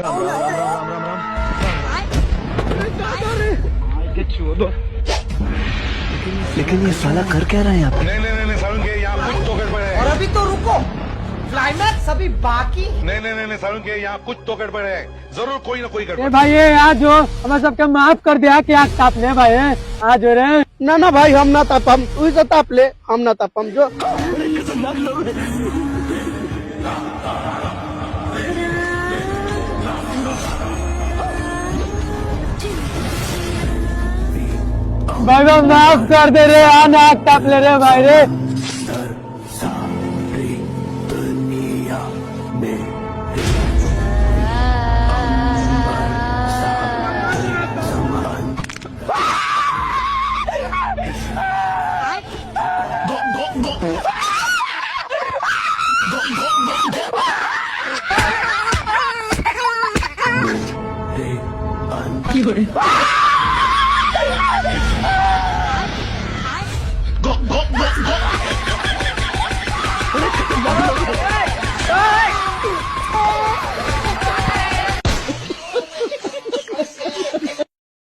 राम राम राम राम राम राम। लेकिन ये साला कर क्या रहा है यहाँ पे? नहीं नहीं नहीं सारुण के यहाँ कुछ तो गड़बड़ है। और अभी तो रुको, क्लाइमैक्स अभी बाकी। नहीं नहीं नहीं सारुण के यहाँ कुछ तो गड़बड़ है, जरूर कोई ना कोई गड़बड़। भाई आज जो हमें सबके माफ कर दिया कि आग तापने भाई आज हो रहे ना ना भाई हम ना तापम, तू ही तो ताप ले, हम ना तापम जो। भाई माफ कर दे रे, आग ताप ले रे भाई रे। কি করে